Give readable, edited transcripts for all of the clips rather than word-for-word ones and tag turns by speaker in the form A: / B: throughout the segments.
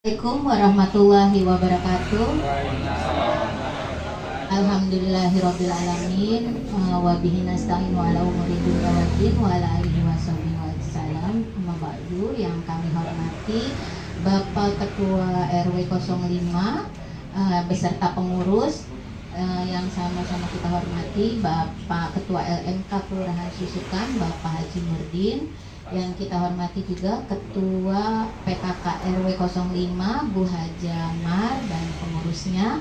A: Assalamualaikum warahmatullahi wabarakatuh. Alhamdulillahirrabbilalamin. Wabihi nasta'inu ala umuri dunya waddin wa ala alihi washabihi wasallam. Amma ba'du, yang kami hormati Bapak Ketua RW 05 beserta pengurus, yang sama-sama kita hormati Bapak Ketua LMK Kelurahan Susukan Bapak Haji Nurdin, yang kita hormati juga Ketua PKK RW 05 Bu Haja Mar dan pengurusnya,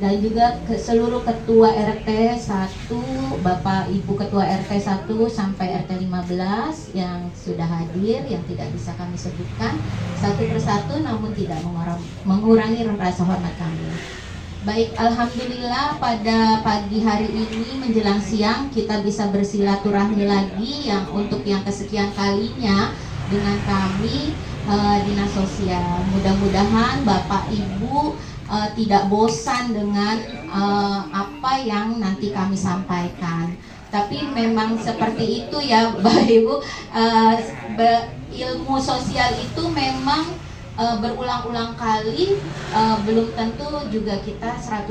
A: dan juga ke seluruh Ketua RT 1, Bapak Ibu Ketua RT 1 sampai RT 15 yang sudah hadir, yang tidak bisa kami sebutkan satu persatu namun tidak mengurangi rasa hormat kami. Baik, alhamdulillah pada pagi hari ini menjelang siang kita bisa bersilaturahmi lagi untuk yang kesekian kalinya dengan kami Dinas Sosial. Mudah-mudahan Bapak Ibu tidak bosan dengan apa yang nanti kami sampaikan. Tapi memang seperti itu ya Bapak Ibu, ilmu sosial itu memang berulang-ulang kali, belum tentu juga kita 100%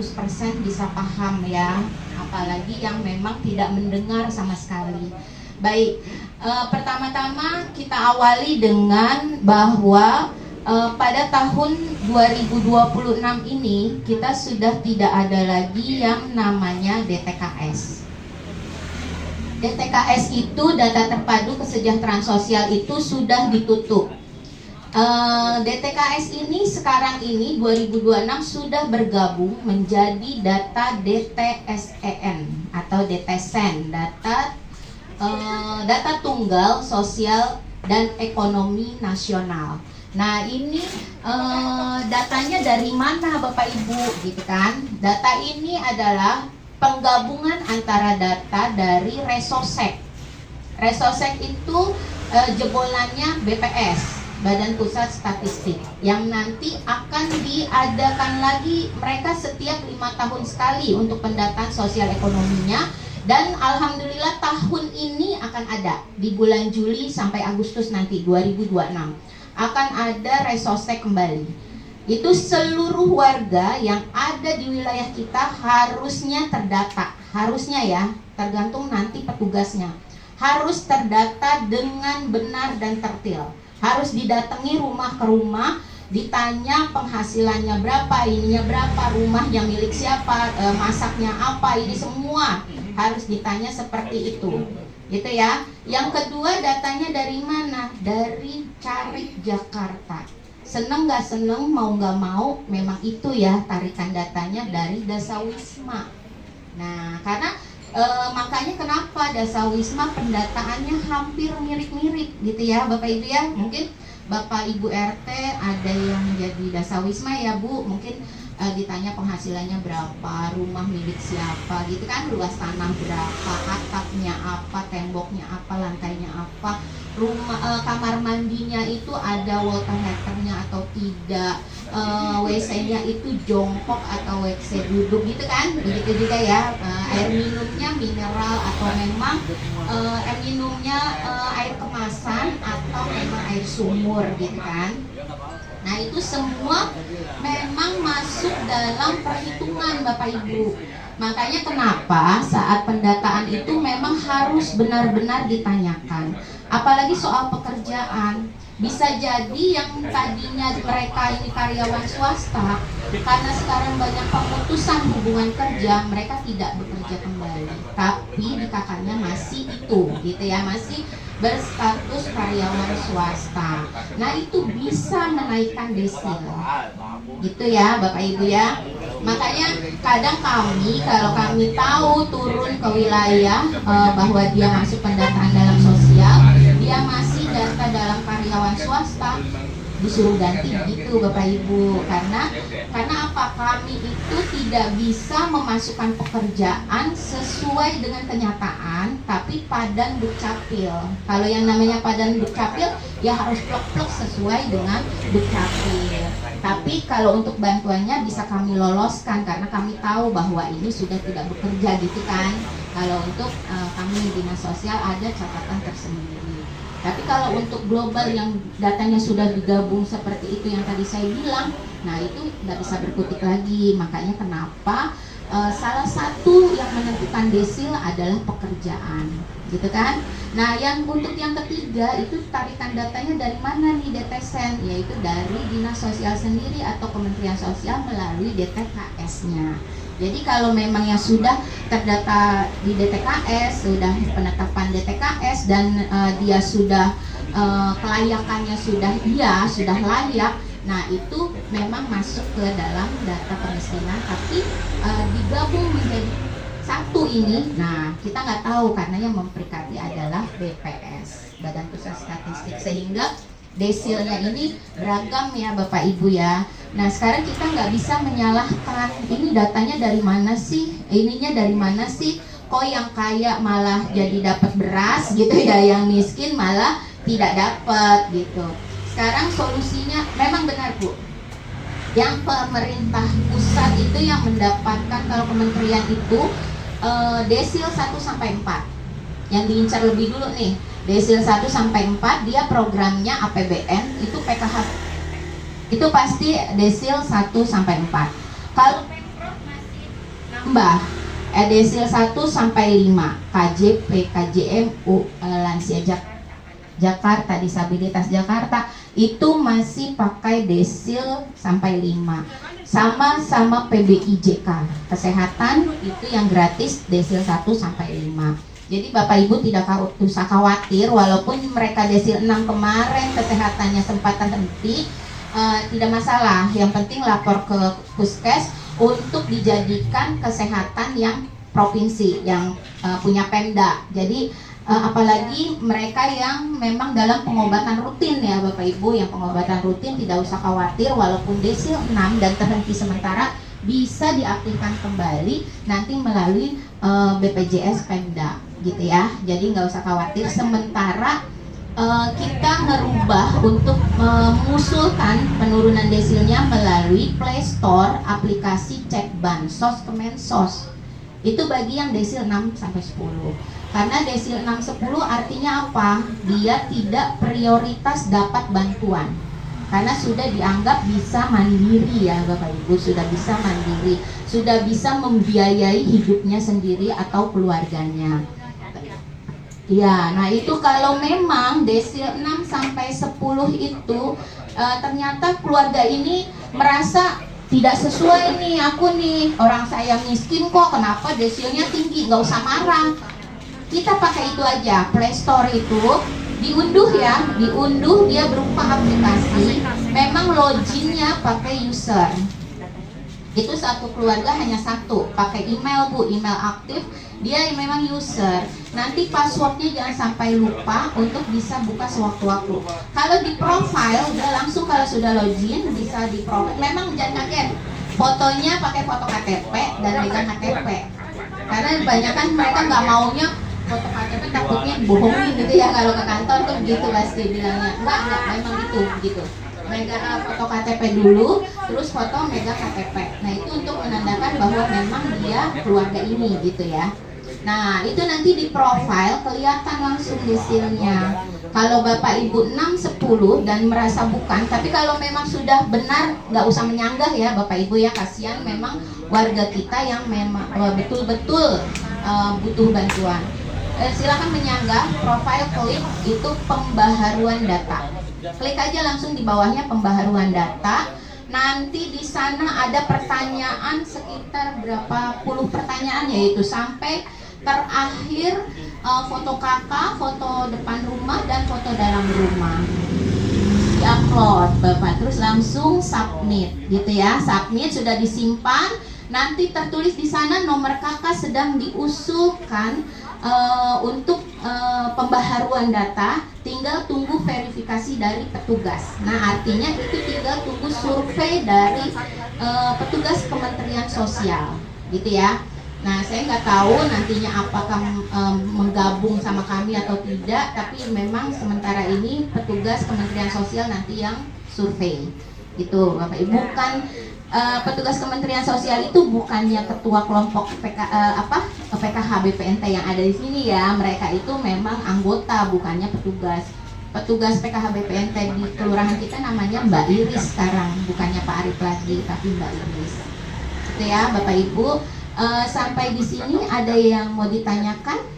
A: bisa paham ya, apalagi yang memang tidak mendengar sama sekali. Baik, pertama-tama kita awali dengan bahwa pada tahun 2026 ini kita sudah tidak ada lagi yang namanya DTKS. DTKS itu, data terpadu kesejahteraan sosial, itu sudah ditutup. DTKS ini sekarang ini 2026 sudah bergabung menjadi data DTSEN atau DTSEN, data tunggal sosial dan ekonomi nasional. Nah, ini datanya dari mana Bapak Ibu gitu kan? Data ini adalah penggabungan antara data dari Resosek. Resosek itu jebolannya BPS, Badan Pusat Statistik, yang nanti akan diadakan lagi mereka setiap 5 tahun sekali untuk pendataan sosial ekonominya. Dan alhamdulillah tahun ini akan ada di bulan Juli sampai Agustus nanti 2026 akan ada Resosek kembali. Itu seluruh warga yang ada di wilayah kita harusnya terdata, harusnya ya, tergantung nanti petugasnya, harus terdata dengan benar dan tertil. Harus didatangi rumah ke rumah, ditanya penghasilannya berapa, ininya berapa, rumahnya milik siapa, masaknya apa, ini semua harus ditanya seperti itu, gitu ya. Yang kedua, datanya dari mana? Dari Carik Jakarta. Seneng nggak seneng, mau nggak mau, memang itu ya tarikan datanya dari Dasawisma. Nah, karena makanya kenapa Dasawisma pendataannya hampir mirip-mirip gitu ya Bapak Ibu ya. Mungkin Bapak Ibu RT ada yang menjadi Dasawisma ya Bu, mungkin ditanya penghasilannya berapa, rumah milik siapa gitu kan, luas tanah berapa, atapnya apa, temboknya apa, lantainya apa, rumah kamar mandinya itu ada water heaternya atau tidak, WC-nya itu jongkok atau WC duduk gitu kan, begitu juga ya. Air minumnya mineral atau memang air minumnya air kemasan atau memang air sumur gitu kan. Nah, itu semua memang masuk dalam perhitungan Bapak Ibu. Makanya kenapa saat pendataan itu memang harus benar-benar ditanyakan. Apalagi soal pekerjaan. Bisa jadi yang tadinya mereka ini karyawan swasta, karena sekarang banyak pemutusan hubungan kerja, mereka tidak bekerja kembali. Tapi di kakaknya masih itu, gitu ya, masih berstatus karyawan swasta. Nah, itu bisa menaikkan desil, gitu ya Bapak Ibu ya. Makanya kadang kami, kalau kami tahu turun ke wilayah bahwa dia masuk pendataan dalam sosial, dia masih data dalam karyawan swasta, disuruh ganti gitu Bapak Ibu. Karena apa? Kami itu tidak bisa memasukkan pekerjaan sesuai dengan kenyataan, tapi padan dukcapil. Kalau yang namanya padan dukcapil ya harus plek-plek sesuai dengan dukcapil. Tapi kalau untuk bantuannya bisa kami loloskan karena kami tahu bahwa ini sudah tidak bekerja gitu kan. Kalau untuk kami Dinas Sosial ada catatan tersendiri. Tapi kalau untuk global yang datanya sudah digabung seperti itu yang tadi saya bilang, nah itu nggak bisa berkutik lagi. Makanya kenapa salah satu yang menentukan desil adalah pekerjaan, gitu kan? Nah, yang untuk yang ketiga itu tarikan datanya dari mana nih DTSen, yaitu dari Dinas Sosial sendiri atau Kementerian Sosial melalui DTKS-nya. Jadi kalau memang yang sudah terdata di DTKS, sudah penetapan DTKS dan dia sudah kelayakannya sudah layak. Nah itu memang masuk ke dalam data kemiskinan, tapi digabung menjadi satu ini. Nah kita nggak tahu karena yang memperikati adalah BPS, Badan Pusat Statistik, sehingga desilnya ini beragam ya Bapak Ibu ya. Nah sekarang kita nggak bisa menyalahkan ini datanya dari mana sih, ininya dari mana sih, kok yang kaya malah jadi dapat beras gitu ya, yang miskin malah tidak dapat gitu. Sekarang solusinya memang benar Bu, yang pemerintah pusat itu yang mendapatkan, kalau kementerian itu desil 1-4 yang diincar lebih dulu nih, desil 1-4 dia programnya APBN itu PKH itu pasti desil 1-4. Kalau Pemprov masih nambah desil 1-5 KJP, KJM, lansia Jakarta, disabilitas Jakarta itu masih pakai desil sampai 5. Sama PBIJK kesehatan itu yang gratis desil 1-5. Jadi Bapak Ibu tidak usah khawatir, walaupun mereka desil 6 kemarin kesehatannya sempat terhenti, tidak masalah. Yang penting lapor ke Puskes untuk dijadikan kesehatan yang provinsi, yang punya Pemda. Jadi apalagi mereka yang memang dalam pengobatan rutin ya Bapak Ibu, yang pengobatan rutin tidak usah khawatir, walaupun desil 6 dan terhenti sementara bisa diaktifkan kembali nanti melalui BPJS Pemda gitu ya. Jadi nggak usah khawatir, sementara kita merubah untuk mengusulkan penurunan desilnya melalui Play Store aplikasi Cek Bansos Kemensos. Itu bagi yang desil 6-10. Karena desil 6-10 artinya apa? Dia tidak prioritas dapat bantuan. Karena sudah dianggap bisa mandiri ya Bapak Ibu, sudah bisa mandiri, sudah bisa membiayai hidupnya sendiri atau keluarganya. Ya, nah itu kalau memang desil 6-10 itu ternyata keluarga ini merasa tidak sesuai nih, aku nih orang saya miskin kok, kenapa desilnya tinggi, nggak usah marah. Kita pakai itu aja, Play Store itu diunduh ya, diunduh, dia berupa aplikasi. Memang loginnya pakai user. Itu satu keluarga hanya satu, pakai email Bu, email aktif. Dia memang user. Nanti passwordnya jangan sampai lupa untuk bisa buka sewaktu-waktu. Kalau di profile, udah langsung kalau sudah login bisa di profile. Memang jangan kaget, fotonya pakai foto KTP dan megang KTP. Karena kebanyakan mereka nggak maunya foto KTP, takutnya bohongin gitu ya, kalau ke kantor tuh gitu pasti bilangnya. Enggak, memang itu gitu. Mega foto KTP dulu, terus foto mega KTP. Nah itu untuk menandakan bahwa memang dia keluarga ini gitu ya. Nah itu nanti di profile kelihatan langsung desilnya. Kalau Bapak Ibu 6-10 dan merasa bukan, tapi kalau memang sudah benar, nggak usah menyanggah ya Bapak Ibu ya, kasihan memang warga kita yang memang betul-betul butuh bantuan. Silakan menyanggah, profile klik itu pembaharuan data. Klik aja langsung di bawahnya pembaharuan data. Nanti di sana ada pertanyaan sekitar berapa puluh pertanyaan, yaitu sampai terakhir foto kakak, foto depan rumah dan foto dalam rumah. Di-upload Bapak, terus langsung submit gitu ya. Submit sudah disimpan. Nanti tertulis di sana nomor kakak sedang diusulkan untuk pembaharuan data, tinggal tunggu verifikasi dari petugas. Nah artinya itu tinggal tunggu survei dari petugas Kementerian Sosial gitu ya. Nah saya nggak tahu nantinya apakah menggabung sama kami atau tidak, tapi memang sementara ini petugas Kementerian Sosial nanti yang survei itu Bapak Ibu. Bukan petugas Kementerian Sosial itu bukannya ketua kelompok PKH BPNT yang ada di sini ya. Mereka itu memang anggota, bukannya petugas. petugas PKH BPNT di kelurahan kita namanya Mbak Iris sekarang, bukannya Pak Arif lagi, tapi Mbak Iris. Itu ya Bapak Ibu. Sampai di sini ada yang mau ditanyakan?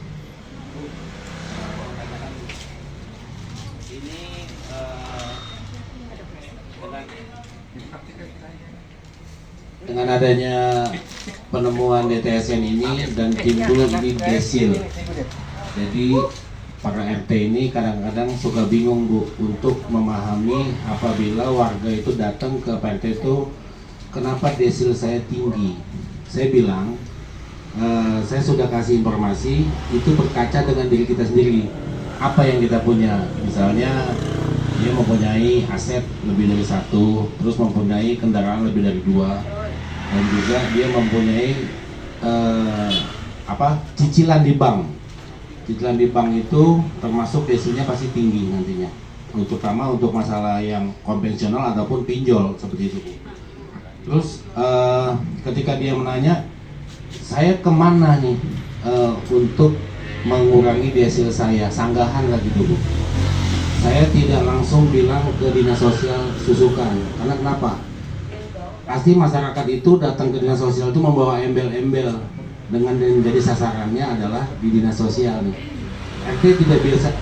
B: Dengan adanya penemuan DTSN ini dan timbul di desil, jadi para RT ini kadang-kadang suka bingung Bu untuk memahami apabila warga itu datang ke PRT itu kenapa desil saya tinggi. Saya bilang saya sudah kasih informasi itu berkaca dengan diri kita sendiri, apa yang kita punya. Misalnya dia mempunyai aset lebih dari satu, terus mempunyai kendaraan lebih dari dua, dan juga dia mempunyai cicilan di bank. Cicilan di bank itu termasuk desilnya pasti tinggi nantinya, terutama untuk masalah yang konvensional ataupun pinjol seperti itu. Terus ketika dia menanya saya kemana nih untuk mengurangi desil saya, sanggahan lagi dulu. Saya tidak langsung bilang ke dinas sosial Susukan, karena kenapa? Pasti masyarakat itu datang ke dinas sosial itu membawa embel-embel dengan menjadi sasarannya adalah di dinas sosial nih. RT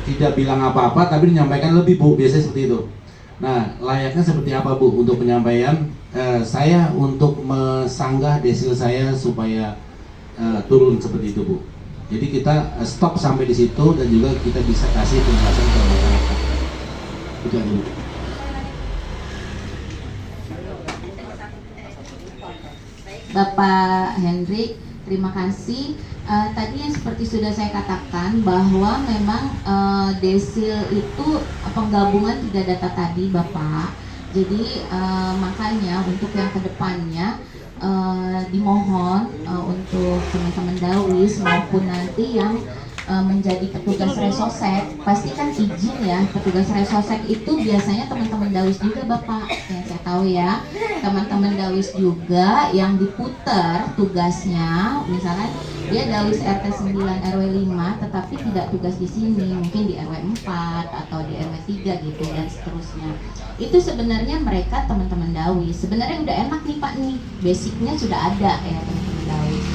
B: tidak bilang apa-apa tapi menyampaikan lebih Bu, biasanya seperti itu. Nah, layaknya seperti apa Bu untuk penyampaian saya untuk mensanggah desil saya supaya turun seperti itu Bu. Jadi kita stop sampai di situ dan juga kita bisa kasih penjelasan ke masyarakat. Itu aja Bu.
A: Bapak Hendrik, terima kasih. Tadi yang seperti sudah saya katakan bahwa memang desil itu penggabungan 3 data tadi Bapak. Jadi makanya untuk yang kedepannya dimohon untuk teman-teman Dawis maupun nanti yang menjadi petugas resosek, pastikan izin ya. Petugas resosek itu biasanya teman-teman Dawis juga Bapak, yang saya tahu ya, teman-teman Dawis juga yang diputar tugasnya, misalnya dia Dawis RT 9 RW 5 tetapi tidak tugas di sini, mungkin di RW 4 atau di RW 3 gitu dan seterusnya. Itu sebenarnya mereka teman-teman Dawis sebenarnya udah enak nih Pak nih, basicnya sudah ada ya teman-teman Dawis.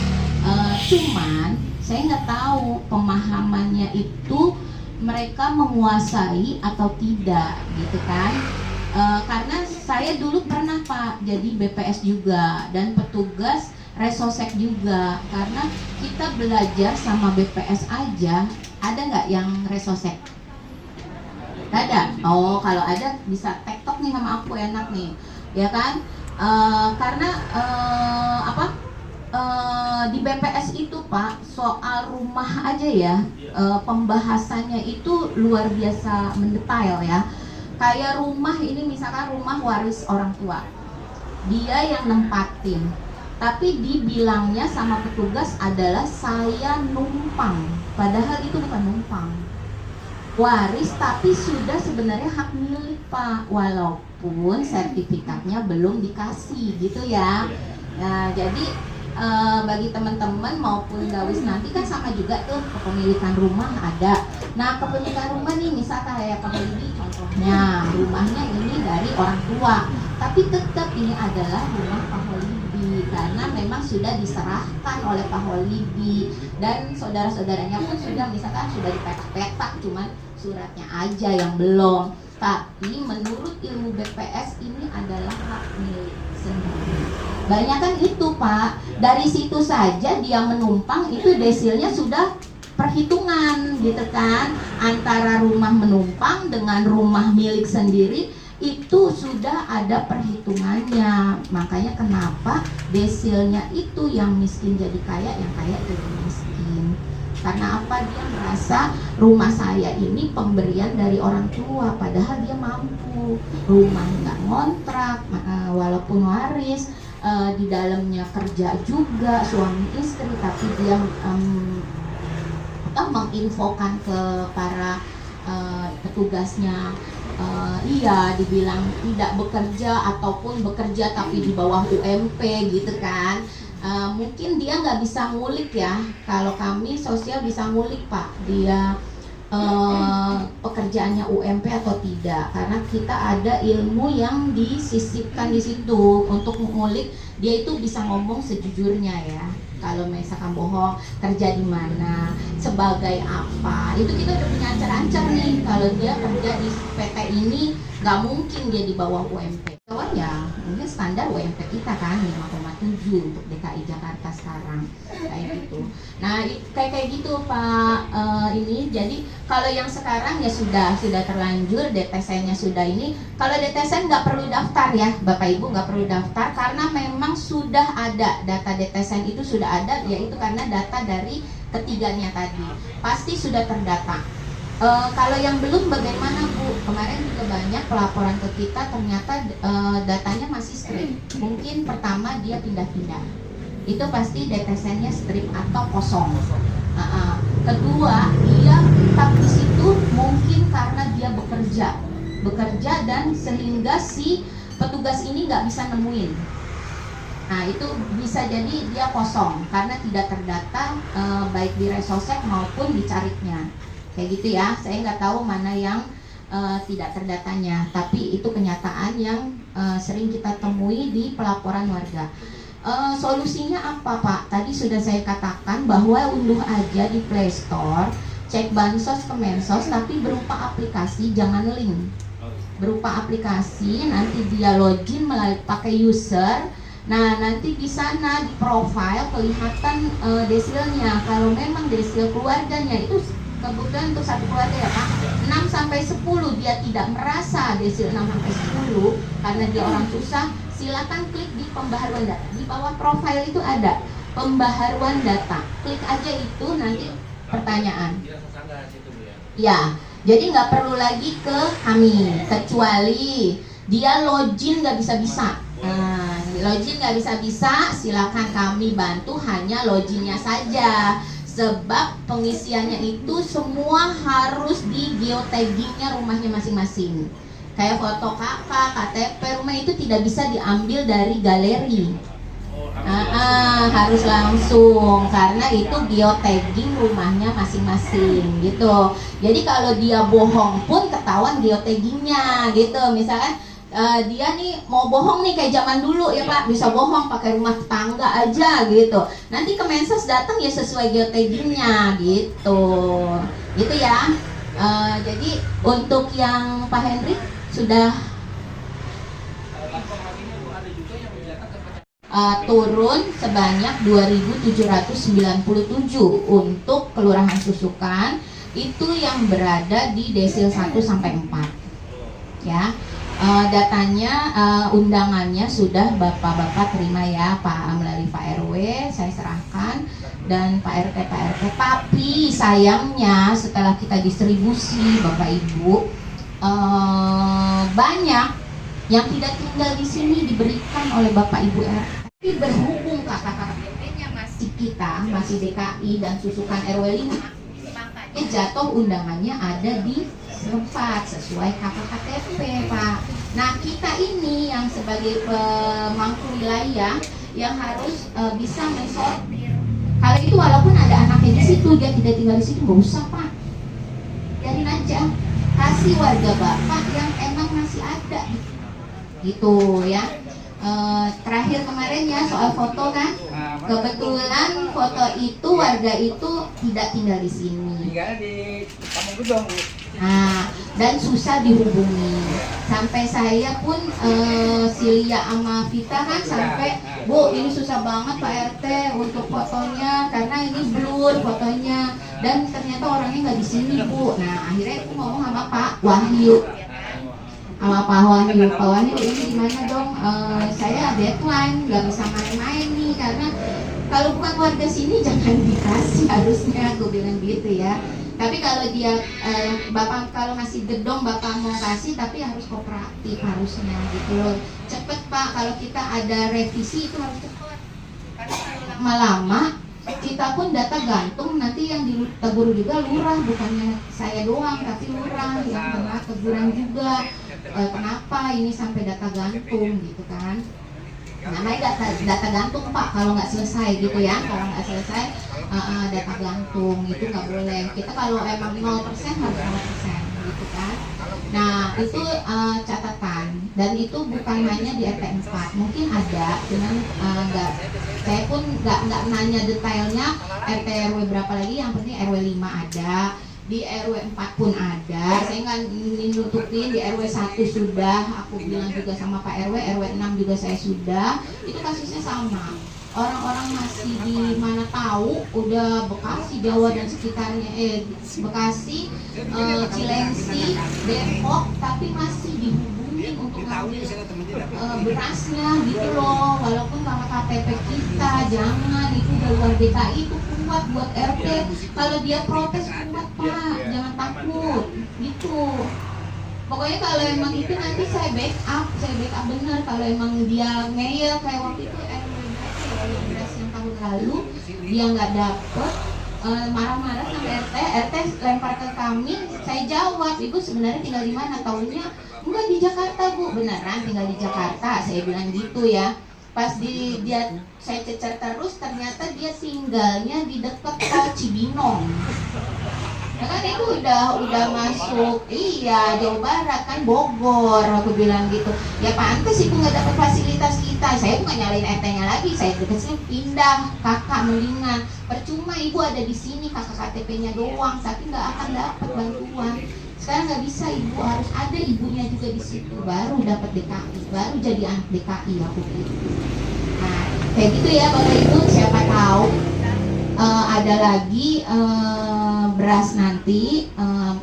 A: Cuman saya nggak tahu pemahamannya itu mereka menguasai atau tidak gitu kan. Karena saya dulu pernah Pak jadi BPS juga dan petugas resosek juga, karena kita belajar sama BPS aja. Ada nggak yang resosek? Nggak ada? Oh, kalau ada bisa tektok nih sama aku, enak nih ya kan. Karena di BPS itu Pak, soal rumah aja ya, pembahasannya itu luar biasa mendetail ya. Kayak rumah ini misalkan rumah waris orang tua, dia yang nempatin, tapi dibilangnya sama petugas adalah saya numpang, padahal itu bukan numpang, waris tapi sudah sebenarnya hak milik Pak, walaupun sertifikatnya belum dikasih gitu ya. Nah, jadi bagi teman-teman maupun Dawis nanti kan sama juga tuh, kepemilikan rumah ada. Nah, kepemilikan rumah nih misalkan kayak Pak Holibi contohnya, rumahnya ini dari orang tua, tapi tetap ini adalah rumah Pak Holibi karena memang sudah diserahkan oleh Pak Holibi dan saudara-saudaranya pun sudah misalkan sudah dipetak-petak, cuman suratnya aja yang belum. Tapi menurut ilmu BPS ini adalah hak milik sendiri. Banyak kan itu Pak, dari situ saja dia menumpang itu desilnya sudah perhitungan gitu kan, antara rumah menumpang dengan rumah milik sendiri itu sudah ada perhitungannya. Makanya kenapa desilnya itu yang miskin jadi kaya, yang kaya jadi miskin. Karena apa? Dia merasa rumah saya ini pemberian dari orang tua, padahal dia mampu, rumah nggak ngontrak, walaupun waris, di dalamnya kerja juga suami istri, tapi dia menginfokan ke para petugasnya, iya dibilang tidak bekerja ataupun bekerja tapi di bawah UMP gitu kan. Mungkin dia nggak bisa ngulik ya, kalau kami sosial bisa ngulik Pak, dia pekerjaannya UMP atau tidak, karena kita ada ilmu yang disisipkan di situ untuk mengulik dia itu bisa ngomong sejujurnya ya. Kalau misalkan bohong, kerja di mana, sebagai apa, itu kita udah punya ancar-ancar nih. Kalau dia kerja di PT ini, nggak mungkin dia di bawah UMP. Kawan ya, mungkin standar UMP kita kan 5,7 untuk DKI Jakarta sekarang, kayak gitu. Nah, kayak gitu Pak. Ini jadi kalau yang sekarang ya sudah terlanjur, DTSN-nya sudah ini. Kalau DTSN nggak perlu daftar ya, Bapak Ibu nggak perlu daftar karena memang sudah ada data DTSN itu sudah ada, yaitu karena data dari ketiganya tadi pasti sudah terdata. Kalau yang belum bagaimana Bu? Kemarin juga banyak pelaporan ke kita, ternyata datanya masih strip. Mungkin pertama dia pindah-pindah, itu pasti DTSN-nya strip atau kosong. Kedua, dia tetap di situ mungkin karena dia bekerja dan sehingga si petugas ini nggak bisa nemuin. Nah, itu bisa jadi dia kosong karena tidak terdata baik di Resosek maupun di Cariknya. Kayak gitu ya, saya nggak tahu mana yang tidak terdatanya, tapi itu kenyataan yang sering kita temui di pelaporan warga. Solusinya apa Pak? Tadi sudah saya katakan bahwa unduh aja di Play Store, cek Bansos ke Mensos, tapi berupa aplikasi, jangan link. Berupa aplikasi, nanti dia login pakai user. Nah, nanti di sana di profile kelihatan desilnya. Kalau memang desil keluarganya itu kebetulan untuk satu keluarga ya Pak, 6 sampai 10 dia tidak merasa desil 6 sampai 10 karena dia orang susah, silakan klik di pembaharuan data. Di bawah profile itu ada pembaharuan data. Klik aja itu, nanti pertanyaan. Ya, jadi nggak perlu lagi ke kami, kecuali dia login nggak bisa-bisa. Nah, login nggak bisa-bisa, silakan kami bantu hanya loginnya saja. Sebab pengisiannya itu semua harus di geotaggingnya rumahnya masing-masing. Kayak foto kakak, KTP rumah itu tidak bisa diambil dari galeri. Harus langsung karena itu geotagging rumahnya masing-masing gitu. Jadi kalau dia bohong pun ketahuan geotaggingnya gitu. Misalkan dia nih mau bohong nih kayak zaman dulu ya Pak, bisa bohong pakai rumah tetangga aja gitu. Nanti ke Mensos datang ya sesuai geotaggingnya gitu. Gitu ya. Jadi untuk yang Pak Henry sudah turun sebanyak 2.797 untuk Kelurahan Susukan itu yang berada di desil 1 sampai 4 ya. Datanya, undangannya sudah bapak-bapak terima ya Pak, melalui Pak RW saya serahkan dan Pak RT. Tapi sayangnya setelah kita distribusi Bapak Ibu, banyak yang tidak tinggal di sini diberikan oleh Bapak Ibu RT. Tapi berhubung kakak-kakak PP-nya masih kita, masih DKI dan Susukan RW 5, makanya jatuh undangannya ada di tempat sesuai KKTP Pak. Nah kita ini yang sebagai pemangku wilayah yang harus bisa mensortir. Kalau itu walaupun ada anaknya di situ, dia tidak tinggal di situ, nggak usah Pak. Biarin aja, kasih warga Bapak yang emang masih ada. Gitu ya. Terakhir kemarin ya soal foto kan, kebetulan foto itu warga itu tidak tinggal di sini.
C: Tinggal di Kampung Gedong Bu.
A: Nah, dan susah dihubungi. Sampai saya pun Silia sama Vita kan sampai, Bu ini susah banget Pak RT untuk fotonya karena ini blur fotonya dan ternyata orangnya nggak di sini Bu. Nah akhirnya aku ngomong sama Pak Wahyu. Sama Pak Wahyu ini gimana dong? Saya deadline, nggak bisa main-main nih karena kalau bukan warga sini jangan dikasih harusnya, aku bilang gitu ya. Tapi kalau dia Bapak kalau ngasih gedong Bapak mau kasih, tapi harus kooperatif harusnya gitu loh. Cepet Pak, kalau kita ada revisi itu harus cepet. Karena kalau lama-lama kita pun data gantung, nanti yang ditegur juga lurah, bukannya saya doang tapi lurah yang kena teguran juga. Kenapa ini sampai data gantung gitu kan? namanya data gantung Pak, kalau nggak selesai gitu ya, kalau nggak selesai data gantung itu nggak boleh. Kita kalau emang 0% harus 0% gitu kan. Nah itu catatan, dan itu bukan hanya di RT 4, mungkin ada, cuman saya pun nggak nanya detailnya RT RW berapa lagi, yang penting RW 5 ada, di RW 4 pun ada. Saya nggak nutupin, di RW 1 sudah, aku bilang juga sama Pak RW, RW 6 juga saya sudah. Itu kasusnya sama. Orang-orang masih di mana tahu, udah Bekasi, Jawa dan sekitarnya, Bekasi, Cilengsi, Depok, tapi masih dihubungi untuk ngambil berasnya gitu loh, walaupun nama KTP kita. Jangan, itu udah luar DKI, itu kuat buat RT. Kalau dia protes kuat Pak, jangan takut gitu. Pokoknya kalau emang itu nanti saya backup bener. Kalau emang dia ngeyel kayak waktu itu beras yang tahun lalu dia nggak dapet, marah-marah sama RT lempar ke kami. Saya jawab, ibu sebenarnya tinggal di mana? Taunya enggak, di Jakarta Bu. Beneran tinggal di Jakarta, saya bilang gitu ya. Pas saya cecer terus, ternyata dia tinggalnya di dekat tol Cibinong. Ya kan itu udah masuk, iya, Jawa Barat kan, Bogor. Aku bilang gitu, ya pantas ibu nggak dapat fasilitas kita. Saya bukan nyalain RT-nya lagi, saya deketnya pindah, kakak mendingan. Percuma ibu ada di sini, kakak KTP-nya doang, tapi nggak akan dapat bantuan. Sekarang nggak bisa, ibu harus ada ibunya juga di situ, baru dapat DKI, baru jadi anak DKI aku gitu. Nah kayak gitu ya Bapak Ibu, siapa tahu ada lagi beras nanti,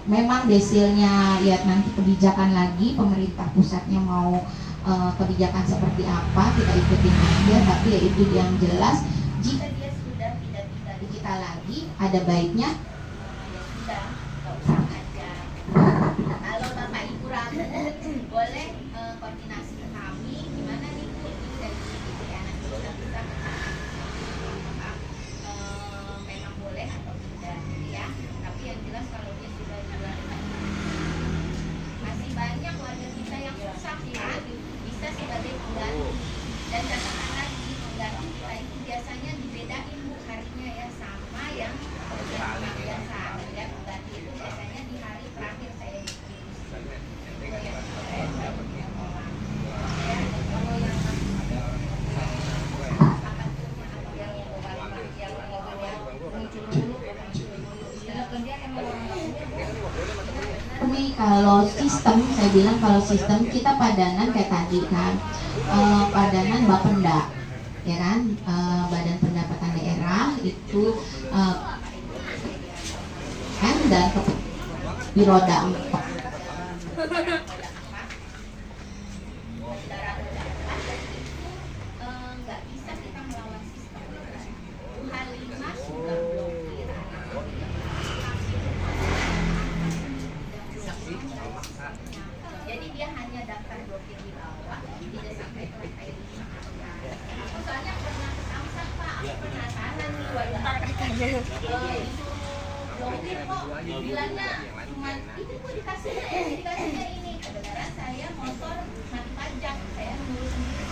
A: memang desilnya lihat nanti kebijakan lagi, pemerintah pusatnya mau kebijakan seperti apa, kita ikutin aja. Tapi ya itu yang jelas, jika dia sudah tidak tinggal di kita lagi, ada baiknya sudah nggak usah aja. Kalau Bapak Ibu ragu, boleh koordinasi ke kami, gimana nih Bu, ini dari gitu ya, nanti kita bisa memang boleh atau tidak gitu ya. Tapi yang jelas kalau dia sudah jual, masih banyak warga kita yang susah ya, bisa sebagai pengganti. Dan catatan lagi, pengganti kita itu biasanya dibedain Bu harinya ya, sama yang pekerjaan biasa. Ya, pengganti itu biasanya di hari terakhir saya ini kalau sistem, saya bilang kalau sistem kita padanan kayak tadi kan, padanan Bapenda ya kan, Badan Pendapatan Daerah itu kan, dan di roda 4 nggak bisa kita melawan sistem. H5 sudah blokir, jadi dia hanya daftar blokir di bawah, tidak sampai ke lantai 5. Aku soalnya pernah ke Samsat Pak, aku penasaran nih warga blokir kok, bilangnya cuma itu kok dikasihnya ini. Kebenaran saya motor mati pajak, saya ngurus sendiri.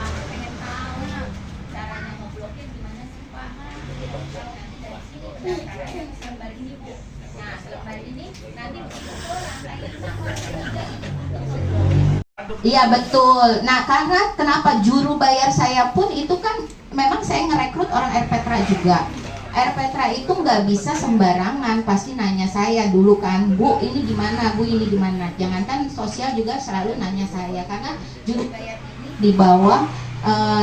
A: Aku pengen tahu caranya ngeblokir gimana sih Pak. Nanti dari sini pendaftarannya selembar ini Bu. Nah selembar ini nanti begitu lantai 5 Iya betul. Nah karena kenapa juru bayar saya pun itu kan memang saya ngerekrut orang RPTRA juga. RPTRA itu nggak bisa sembarangan, pasti nanya saya dulu kan, Bu ini gimana, Bu ini gimana. Jangankan sosial juga selalu nanya saya, karena juru bayar ini di bawah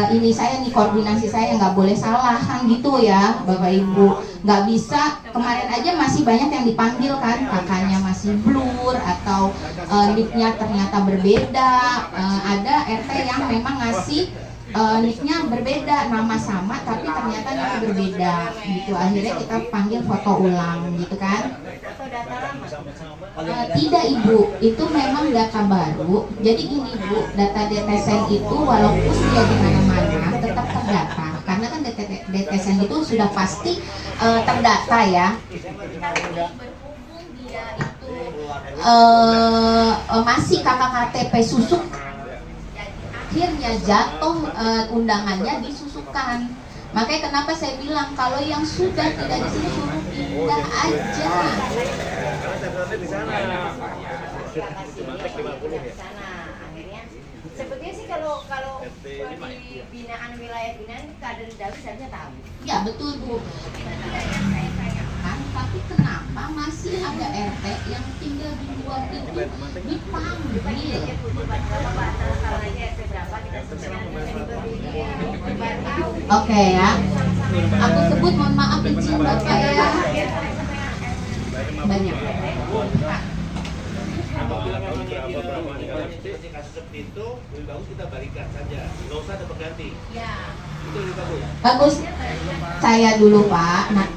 A: ini saya nih, koordinasi saya nggak boleh salah kan gitu ya Bapak Ibu. Nggak bisa, kemarin aja masih banyak yang dipanggil kan, kakaknya masih blur atau nicknya ternyata berbeda. Ada RT yang memang ngasih nicknya berbeda, nama sama tapi ternyata nicknya berbeda gitu. Akhirnya kita panggil foto ulang gitu kan. Atau data lama? Tidak Ibu, itu memang data baru. Jadi gini Bu, data DTSN itu walaupun dia di mana-mana tetap terdata, karena kan DTSN itu sudah pasti terdata ya. Berhubung dia itu masih kakak KTP susuk, jadi akhirnya jatuh undangannya disusukan. Makanya kenapa saya bilang kalau yang sudah tidak disusun pindah aja.
D: di sana. Akhirnya sebetulnya sih kalau di binaan wilayah binaan kader Dawi seharusnya tahu.
A: Ya betul Bu. Itu dia yang saya tanyakan. Tapi kenapa masih ada RT yang tinggal di luar itu dipanggil? Oke ya. Aku sebut mohon maaf izin Bapak ya. Banyak.
E: Kasus seperti itu lebih bagus kita balikan saja, nggak usah ada pengganti.
A: Ya.
E: Itu lebih bagus.
A: Bagus. Saya dulu Pak. Nah,